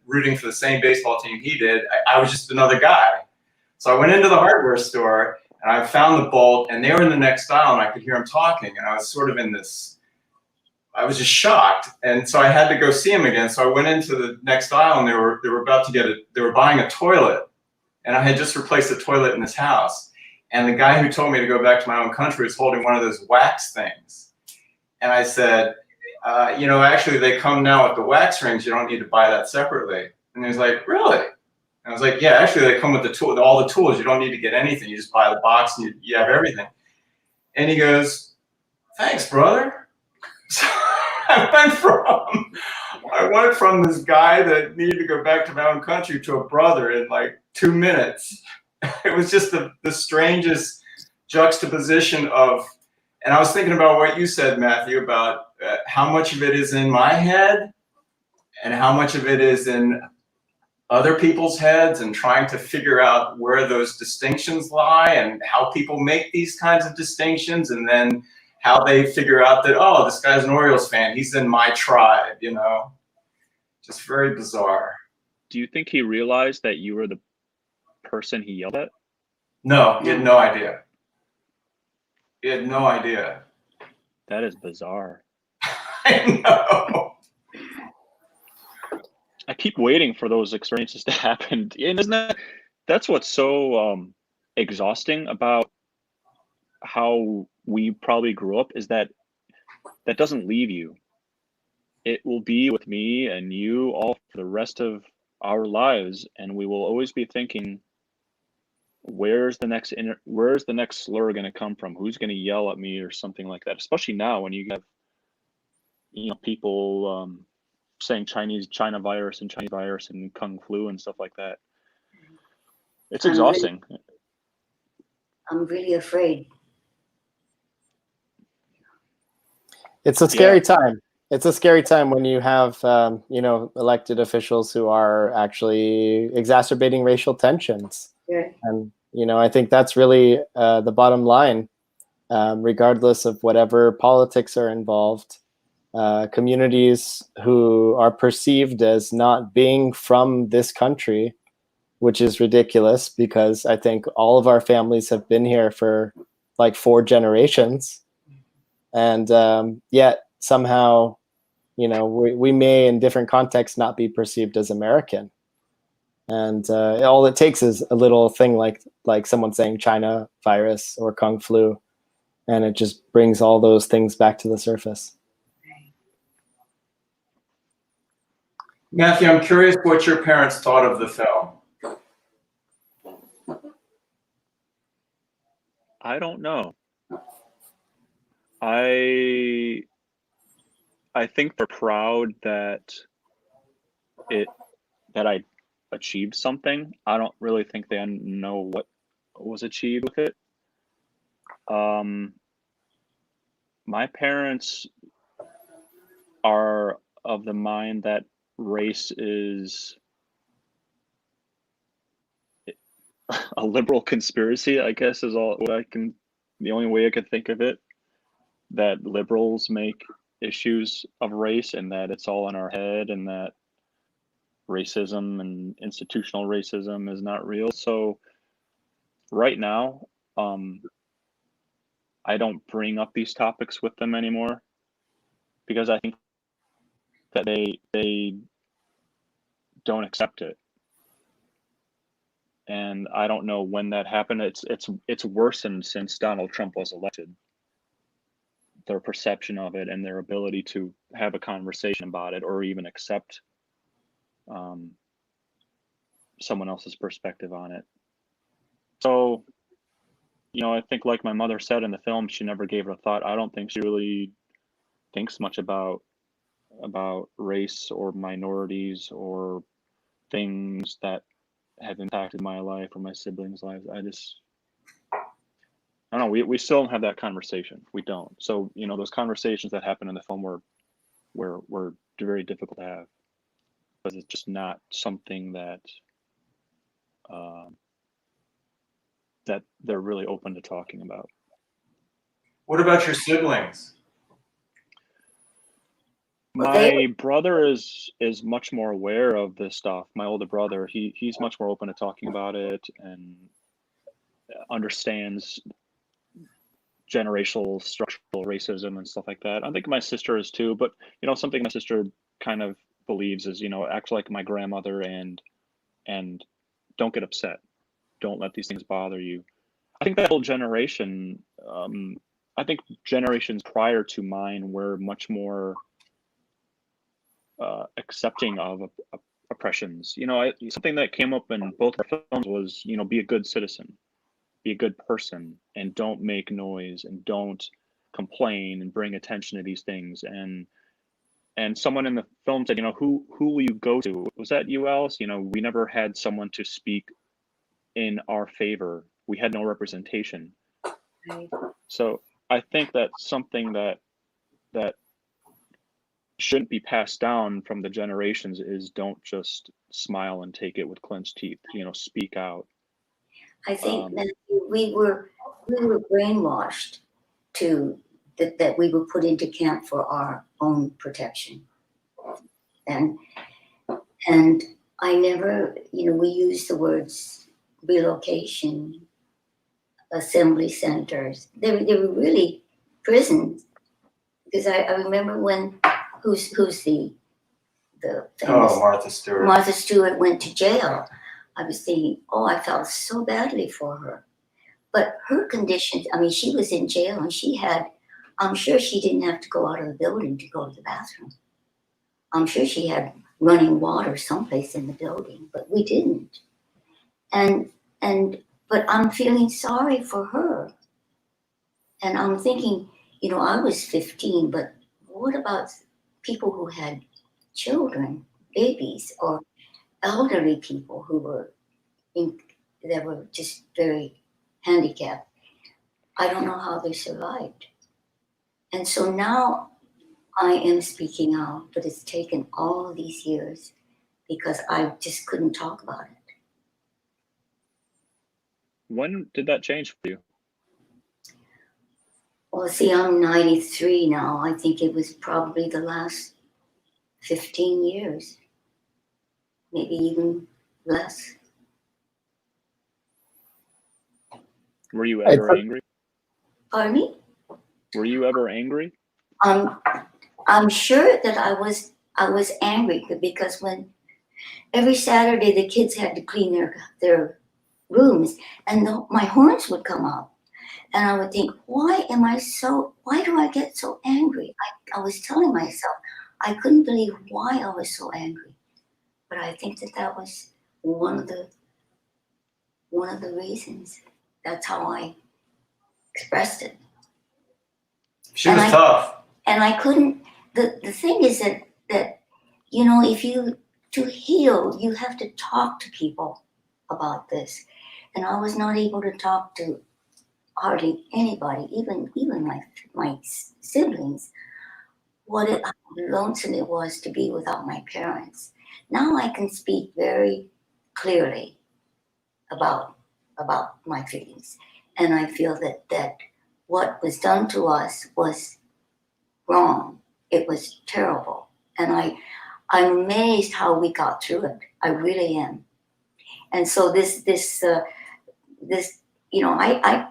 Speaker 2: rooting for the same baseball team he did, I was just another guy. So I went into the hardware store and I found the bolt, and they were in the next aisle, and I could hear them talking. And I was sort of I was just shocked. And so I had to go see him again. So I went into the next aisle, and they were about to they were buying a toilet. And I had just replaced the toilet in his house. And the guy who told me to go back to my own country was holding one of those wax things. And I said, actually they come now with the wax rings. You don't need to buy that separately. And he was like, "Really?" And I was like, "Yeah, actually they come with all the tools. You don't need to get anything. You just buy the box and you have everything." And he goes, "Thanks, brother." So I went from this guy that needed to go back to my own country to a brother in like 2 minutes. It was just the strangest juxtaposition and I was thinking about what you said, Matthew, about how much of it is in my head and how much of it is in other people's heads, and trying to figure out where those distinctions lie and how people make these kinds of distinctions, and then how they figure out that, oh, this guy's an Orioles fan, he's in my tribe, just very bizarre.
Speaker 3: Do you think he realized that you were the person he yelled at?
Speaker 2: No, he had no idea. He had no idea.
Speaker 3: That is bizarre.
Speaker 2: I know.
Speaker 3: I keep waiting for those experiences to happen. And that's what's so exhausting about how we probably grew up, is that doesn't leave you. It will be with me and you all for the rest of our lives, and we will always be thinking, where's the next slur going to come from? Who's going to yell at me or something like that? Especially now when you have people saying China virus and Kung flu and stuff like that. It's exhausting.
Speaker 4: I'm really afraid.
Speaker 1: It's a scary time. It's a scary time when you have, elected officials who are actually exacerbating racial tensions.
Speaker 4: Yeah.
Speaker 1: And, I think that's really the bottom line, regardless of whatever politics are involved. Communities who are perceived as not being from this country, which is ridiculous because I think all of our families have been here for like 4 generations. And yet somehow, we may in different contexts not be perceived as American. And all it takes is a little thing like someone saying China virus or Kung flu, and it just brings all those things back to the surface.
Speaker 2: Matthew, I'm curious what your parents thought of the film.
Speaker 3: I don't know. I think they're proud that I achieved something. I don't really think they know what was achieved with it. My parents are of the mind that race is a liberal conspiracy, I guess, is all what the only way I could think of it. That liberals make issues of race and that it's all in our head and that racism and institutional racism is not real. So right now, I don't bring up these topics with them anymore because I think that they don't accept it. And I don't know when that happened. It's worsened since Donald Trump was elected. Their perception of it and their ability to have a conversation about it or even accept someone else's perspective on it. So, I think like my mother said in the film, she never gave it a thought. I don't think she really thinks much about race or minorities or things that have impacted my life or my siblings' lives. I don't know. We still don't have that conversation. We don't. So, those conversations that happen in the film were very difficult to have because it's just not something that that they're really open to talking about.
Speaker 2: What about your siblings?
Speaker 3: My brother is much more aware of this stuff. My older brother, he's much more open to talking about it and understands generational structural racism and stuff like that. I think my sister is too, but something my sister kind of believes is, act like my grandmother and don't get upset. Don't let these things bother you. I think that whole generation, I think generations prior to mine were much more accepting of oppressions. Something that came up in both our films was, be a good citizen, be a good person, and don't make noise and don't complain and bring attention to these things. And someone in the film said, who will you go to? Was that you, Alice? We never had someone to speak in our favor. We had no representation.
Speaker 4: Right.
Speaker 3: So I think that's something that shouldn't be passed down from the generations is don't just smile and take it with clenched teeth, speak out.
Speaker 4: I think that we were brainwashed that we were put into camp for our own protection. And I never, we use the words relocation, assembly centers. They were really prisons. Because I remember when who's the famous
Speaker 2: Martha Stewart.
Speaker 4: Martha Stewart went to jail. I was thinking, I felt so badly for her. But her conditions, she was in jail and I'm sure she didn't have to go out of the building to go to the bathroom. I'm sure she had running water someplace in the building, but we didn't. But I'm feeling sorry for her. And I'm thinking, I was 15, but what about people who had children, babies, or elderly people who were that were just very handicapped? I don't know how they survived. And so now I am speaking out, but it's taken all of these years because I just couldn't talk about it.
Speaker 3: When did that change for you?
Speaker 4: Well, see, I'm 93 now. I think it was probably the last 15 years, maybe even less.
Speaker 3: Were you ever angry?
Speaker 4: Pardon me?
Speaker 3: Were you ever angry?
Speaker 4: I'm sure that I was angry because when every Saturday the kids had to clean their rooms and my horns would come out. And I would think, why do I get so angry? I was telling myself, I couldn't believe why I was so angry. But I think that was one of the reasons. That's how I expressed it.
Speaker 2: She was tough.
Speaker 4: And I couldn't, the thing is that, you know, to heal, you have to talk to people about this. And I was not able to talk to hardly anybody, even my siblings, how lonesome it was to be without my parents. Now I can speak very clearly about my feelings. And I feel that what was done to us was wrong. It was terrible. And I'm amazed how we got through it. I really am. And so this, you know, I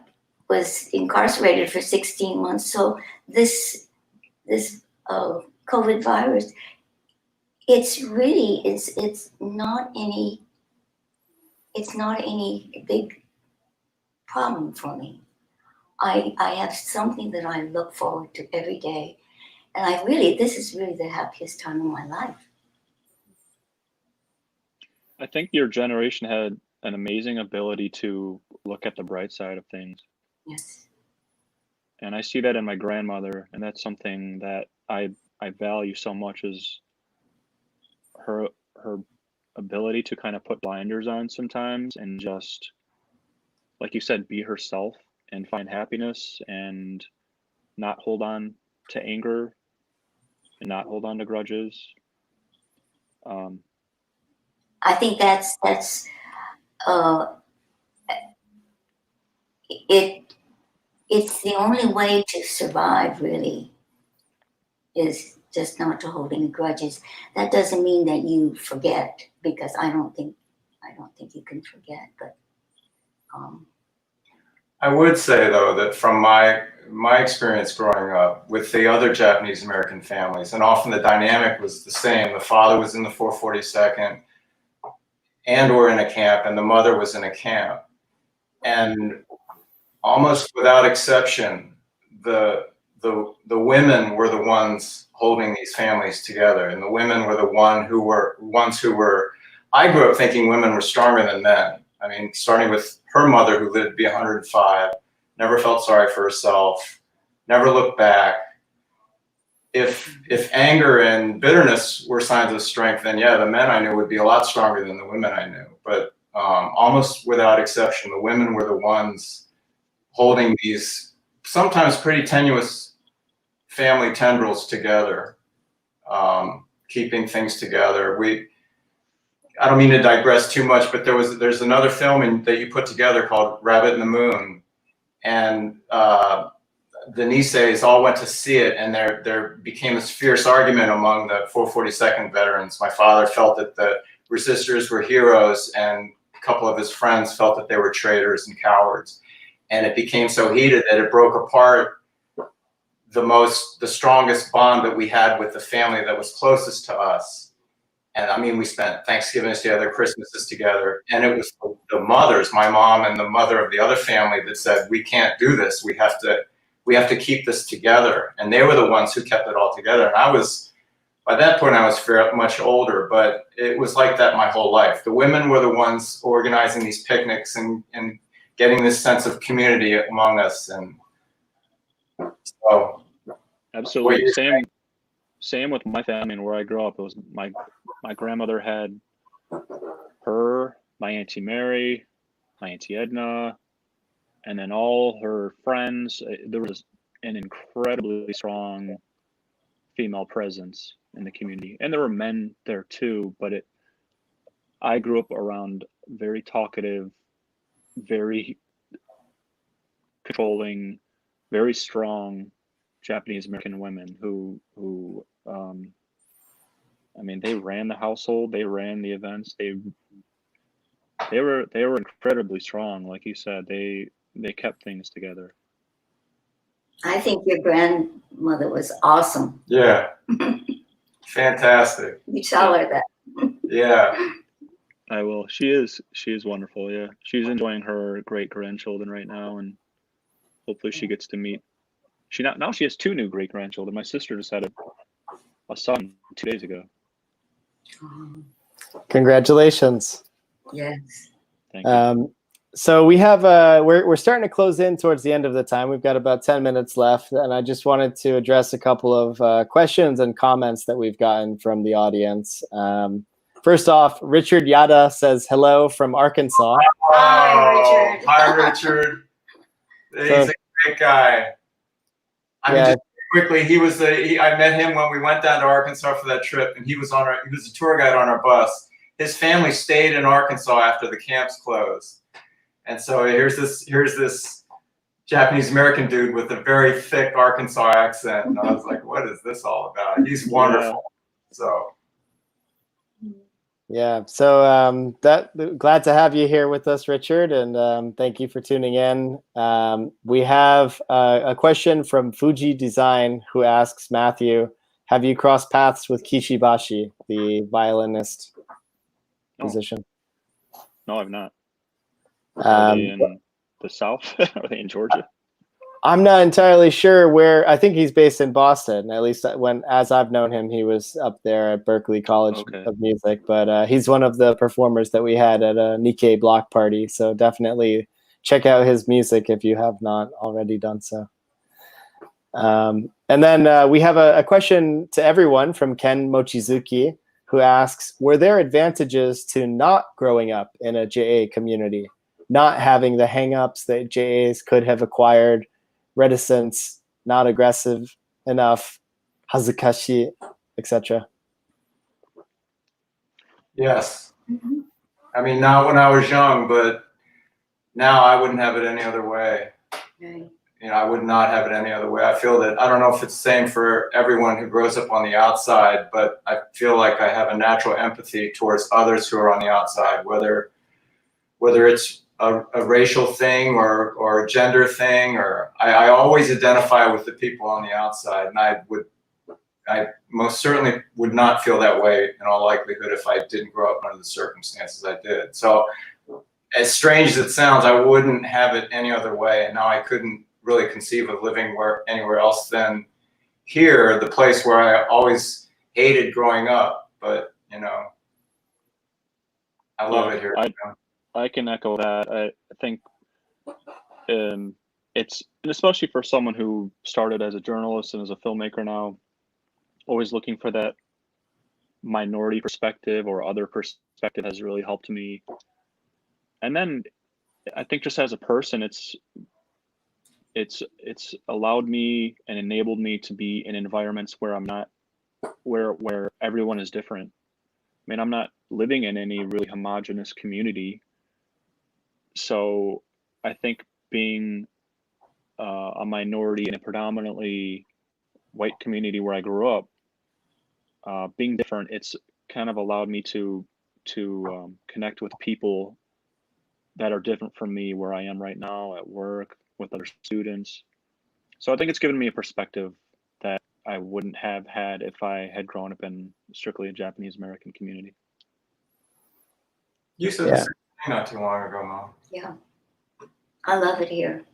Speaker 4: was incarcerated for 16 months. So this COVID virus, it's not any big problem for me. I have something that I look forward to every day. And this is really the happiest time of my life.
Speaker 3: I think your generation had an amazing ability to look at the bright side of things.
Speaker 4: Yes.
Speaker 3: And I see that in my grandmother, and that's something that I value so much, is her ability to kind of put blinders on sometimes and just, like you said, be herself and find happiness and not hold on to anger and not hold on to grudges.
Speaker 4: I think that's it's the only way to survive, really, is just not to hold any grudges. That doesn't mean that you forget, because I don't think you can forget, but
Speaker 2: I would say, though, that from my experience growing up with the other Japanese American families, and often the dynamic was the same. The father was in the 442nd and or in a camp, and the mother was in a camp. And almost without exception, the women were the ones holding these families together, and the women were the ones who were. I grew up thinking women were stronger than men. I mean, starting with her mother, who lived to be 105, never felt sorry for herself, never looked back. If anger and bitterness were signs of strength, then yeah, the men I knew would be a lot stronger than the women I knew. But almost without exception, the women were the ones holding these sometimes pretty tenuous family tendrils together, keeping things together. I don't mean to digress too much, but there's another film that you put together called Rabbit in the Moon, and the Niseis all went to see it, and there became this fierce argument among the 442nd veterans. My father felt that the resistors were heroes, and a couple of his friends felt that they were traitors and cowards. And it became so heated that it broke apart the strongest bond that we had with the family that was closest to us. And I mean, we spent Thanksgivings together, Christmases together, and it was the mothers, my mom and the mother of the other family, that said, we can't do this. We have to keep this together. And they were the ones who kept it all together. And by that point, I was much older, but it was like that my whole life. The women were the ones organizing these picnics and getting this sense of community among us. And so.
Speaker 3: Absolutely. Same with my family and where I grew up. It was my grandmother had her, my Auntie Mary, my Auntie Edna, and then all her friends. There was an incredibly strong female presence in the community, and there were men there too. But I grew up around very talkative, very controlling, very strong Japanese American women who I mean, they ran the household, they ran the events, they were incredibly strong. Like you said, they kept things together.
Speaker 4: I think your grandmother was awesome.
Speaker 2: Yeah. Fantastic.
Speaker 4: You tell her that.
Speaker 2: Yeah.
Speaker 3: I will. She is wonderful. Yeah, she's enjoying her great grandchildren right now, and hopefully she gets to meet. Now she has 2 new great grandchildren. My sister just had a son 2 days ago.
Speaker 1: Congratulations.
Speaker 4: Yes.
Speaker 3: Thank you.
Speaker 1: So we have we're starting to close in towards the end of the time. We've got about 10 minutes left, and I just wanted to address a couple of questions and comments that we've gotten from the audience. First off, Richard Yada says hello from Arkansas.
Speaker 4: Hi, Richard.
Speaker 2: Hi, Richard. He's a great guy. I mean, just quickly, I met him when we went down to Arkansas for that trip, and he was a tour guide on our bus. His family stayed in Arkansas after the camps closed. And so here's this Japanese American dude with a very thick Arkansas accent. And I was like, what is this all about? He's wonderful.
Speaker 1: Yeah. So glad to have you here with us, Richard, and thank you for tuning in. We have a question from Fuji Design, who asks Matthew, have you crossed paths with Kishibashi, the violinist musician?
Speaker 3: No, I've not. Are they in the South? Are they in Georgia?
Speaker 1: I'm not entirely sure where. I think he's based in Boston. At least as I've known him, he was up there at Berklee College of Music. But he's one of the performers that we had at a Nikkei block party. So definitely check out his music if you have not already done so. And then we have a question to everyone from Ken Mochizuki, who asks, were there advantages to not growing up in a JA community? Not having the hang-ups that JAs could have acquired, reticence, not aggressive enough, hazukashi, etc.
Speaker 2: Yes. I mean, not when I was young, but now I wouldn't have it any other way.
Speaker 4: Right.
Speaker 2: You know, I would not have it any other way. I feel that, I don't know if it's the same for everyone who grows up on the outside, but I feel like I have a natural empathy towards others who are on the outside, whether it's a racial thing or a gender thing, or I always identify with the people on the outside, and I most certainly would not feel that way in all likelihood if I didn't grow up under the circumstances I did. So as strange as it sounds, I wouldn't have it any other way, and now I couldn't really conceive of living anywhere else than here, the place where I always hated growing up, but you know, I love it here.
Speaker 3: I can echo that. I think it's, and especially for someone who started as a journalist and as a filmmaker now, always looking for that minority perspective or other perspective has really helped me. And then I think just as a person, it's allowed me and enabled me to be in environments where I'm not, where everyone is different. I mean, I'm not living in any really homogenous community. So I think being a minority in a predominantly white community where I grew up, being different, it's kind of allowed me to connect with people that are different from me where I am right now at work, with other students. So I think it's given me a perspective that I wouldn't have had if I had grown up in strictly a Japanese American community.
Speaker 2: You said the same thing not too long ago, Mom.
Speaker 4: Yeah, I love it here.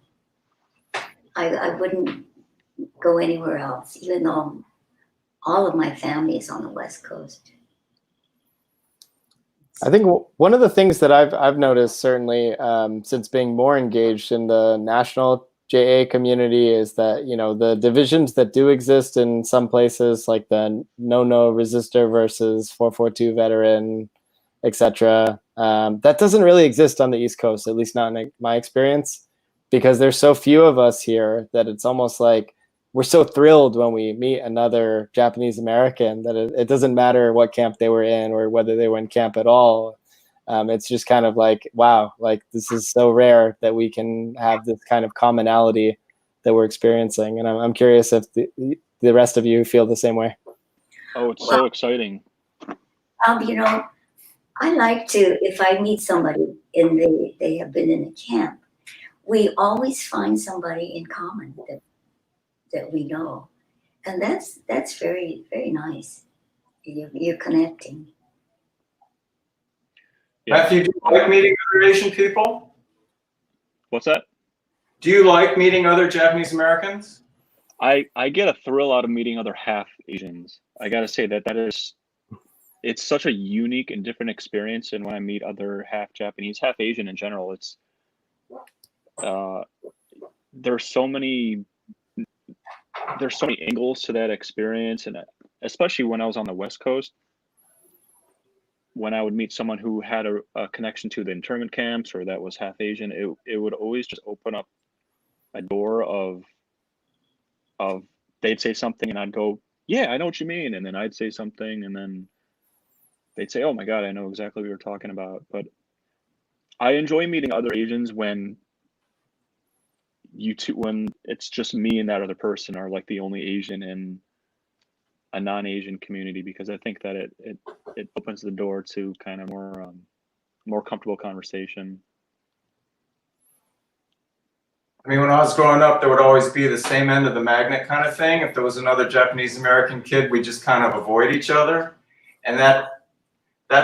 Speaker 4: I wouldn't go anywhere else, even though all of my family is on the West Coast.
Speaker 1: I think one of the things that I've noticed, certainly since being more engaged in the national JA community, is that, you know, the divisions that do exist in some places, like the no resistor versus 442 veteran, etc., that doesn't really exist on the East Coast, at least not in my experience. because there's so few of us here that it's almost like we're so thrilled when we meet another Japanese American that it doesn't matter what camp they were in or whether they were in camp at all. It's just kind of like, wow, like this is so rare that we can have this kind of commonality that we're experiencing. And I'm curious if the rest of you feel the same way.
Speaker 3: Oh, it's so exciting.
Speaker 4: You know, I like to, if I meet somebody and they have been in a camp, we always find somebody in common that we know. And that's very, very nice. You're connecting.
Speaker 3: Yeah.
Speaker 2: Matthew, do you like meeting other Asian people?
Speaker 3: What's that?
Speaker 2: Do you like meeting other Japanese Americans?
Speaker 3: I get a thrill out of meeting other half Asians. I gotta say it's such a unique and different experience. And when I meet other half Japanese, half Asian in general, it's there's so many angles to that experience, and especially when I was on the West Coast, when I would meet someone who had a connection to the internment camps or that was half Asian, it would always just open up a door of they'd say something and I'd go, yeah, I know what you mean, and then I'd say something and then they'd say, oh my God, I know exactly what you were talking about. But I enjoy meeting other Asians when it's just me and that other person are like the only Asian in a non-Asian community, because I think that it opens the door to kind of more comfortable conversation.
Speaker 2: I mean, when I was growing up, there would always be the same end of the magnet kind of thing. If there was another Japanese American kid, we just kind of avoid each other. And that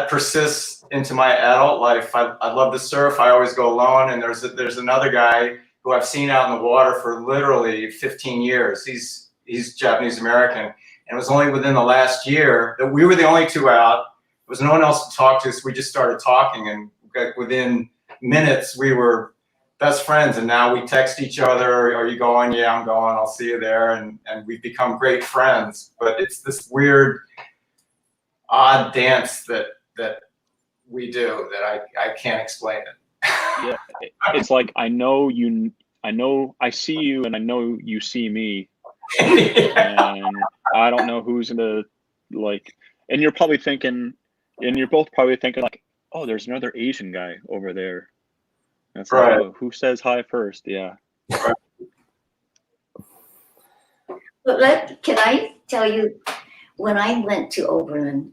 Speaker 2: persists into my adult life. I love to surf. I always go alone. And there's another guy who I've seen out in the water for literally 15 years. He's Japanese American. And it was only within the last year that we were the only two out. There was no one else to talk to, so we just started talking. And within minutes, we were best friends. And now we text each other, are you going? Yeah, I'm going. I'll see you there. And we've become great friends. But it's this weird, odd dance that we do that I can't explain it.
Speaker 3: Yeah, it's like I see you and I know you see me.
Speaker 2: Yeah.
Speaker 3: And I don't know who's gonna and you're both probably thinking like, oh, there's another Asian guy over there. And it's
Speaker 2: Right.
Speaker 3: like, oh, who says hi first? Yeah.
Speaker 4: But can I tell you, when I went to Oberlin,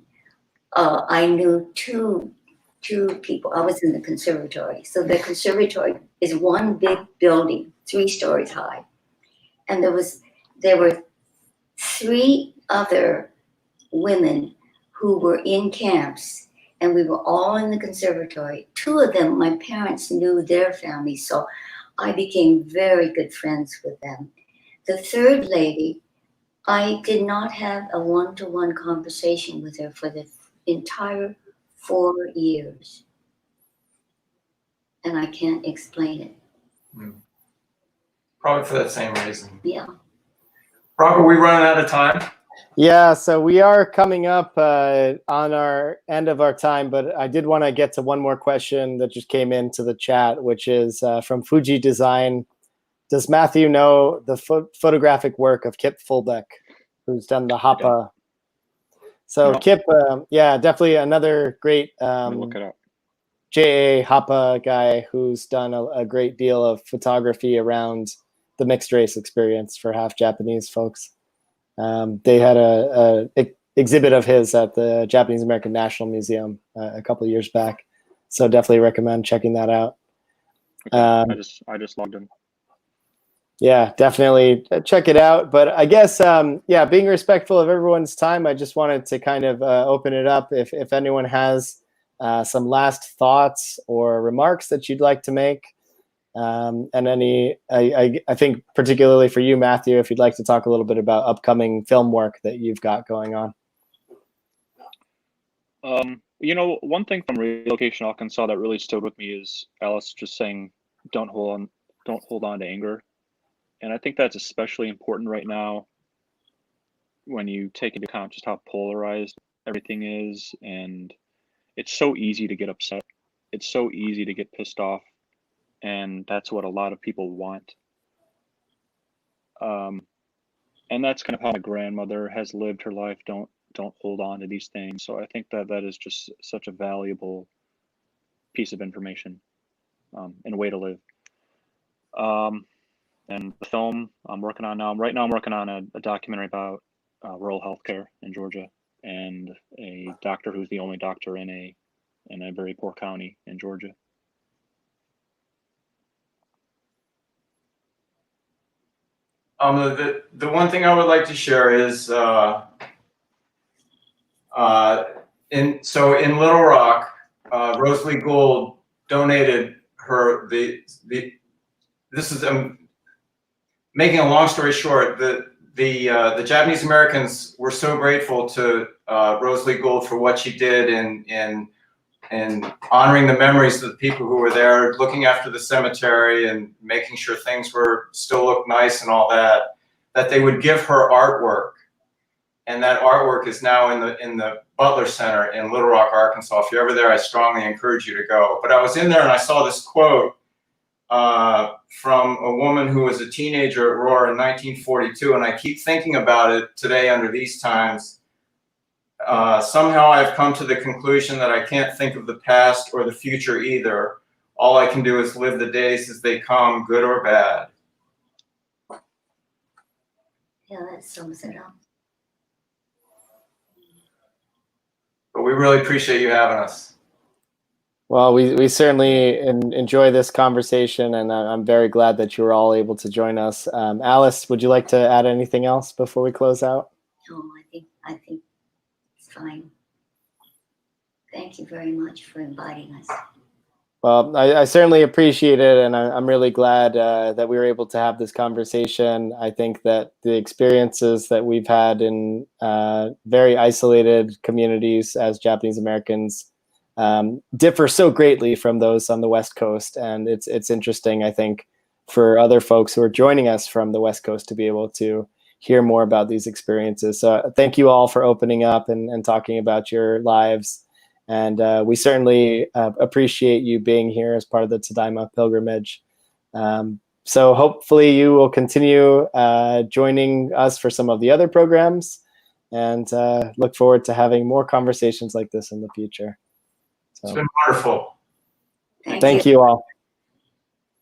Speaker 4: I knew two people. I was in the conservatory. So the conservatory is one big building, 3 stories high. And there were 3 other women who were in camps, and we were all in the conservatory. 2 of them, my parents knew their families, so I became very good friends with them. The 3rd lady, I did not have a one-to-one conversation with her for the entire 4 years. And I can't explain it.
Speaker 2: Probably for that same reason.
Speaker 4: Yeah.
Speaker 2: Robert, we running out of time?
Speaker 1: Yeah, so we are coming up on our end of our time, but I did want to get to one more question that just came into the chat, which is from Fuji Design. Does Matthew know the photographic work of Kip Fulbeck, who's done the Hapa? So no. Kip, yeah, definitely another great
Speaker 3: look it up.
Speaker 1: J.A. Hapa guy who's done a great deal of photography around the mixed race experience for half Japanese folks. They had a exhibit of his at the Japanese American National Museum a couple of years back, so definitely recommend checking that out.
Speaker 3: Okay. I just logged in.
Speaker 1: Yeah, definitely check it out. But I guess, yeah, being respectful of everyone's time, I just wanted to kind of open it up. If anyone has some last thoughts or remarks that you'd like to make, and I think particularly for you, Matthew, if you'd like to talk a little bit about upcoming film work that you've got going on.
Speaker 3: You know, one thing from Relocation Arkansas that really stood with me is Alice just saying, don't hold on to anger. And I think that's especially important right now when you take into account just how polarized everything is. And it's so easy to get upset. It's so easy to get pissed off. and that's what a lot of people want. And that's kind of how my grandmother has lived her life. Don't hold on to these things. So I think that that is just such a valuable piece of information, and a way to live. And the film I'm working on now, right now I'm working on a documentary about rural healthcare in Georgia, and a doctor who's the only doctor in a very poor county in Georgia.
Speaker 2: The one thing I would like to share is in Little Rock, Rosalie Gould donated her this is making a long story short, the Japanese Americans were so grateful to Rosalie Gould for what she did in honoring the memories of the people who were there, looking after the cemetery and making sure things were still look nice and all that, that they would give her artwork. And that artwork is now in the Butler Center in Little Rock, Arkansas. If you're ever there, I strongly encourage you to go. But I was in there and I saw this quote from a woman who was a teenager at Roar in 1942, and I keep thinking about it today under these times. Somehow I've come to the conclusion that I can't think of the past or the future either. All I can do is live the days as they come, good or bad.
Speaker 4: Yeah, that sums it up.
Speaker 2: But we really appreciate you having us.
Speaker 1: Well, we certainly enjoy this conversation, and I'm very glad that you were all able to join us. Alice, would you like to add anything else before we close out?
Speaker 4: No, I think it's fine. Thank you very much for inviting us.
Speaker 1: Well, I certainly appreciate it, and I'm really glad that we were able to have this conversation. I think that the experiences that we've had in very isolated communities as Japanese Americans differ so greatly from those on the West Coast, and it's interesting, I think, for other folks who are joining us from the West Coast to be able to hear more about these experiences. So thank you all for opening up and talking about your lives. And we certainly appreciate you being here as part of the Tadaima pilgrimage. So hopefully you will continue joining us for some of the other programs, and look forward to having more conversations like this in the future. So,
Speaker 2: it's been wonderful.
Speaker 1: thank you all.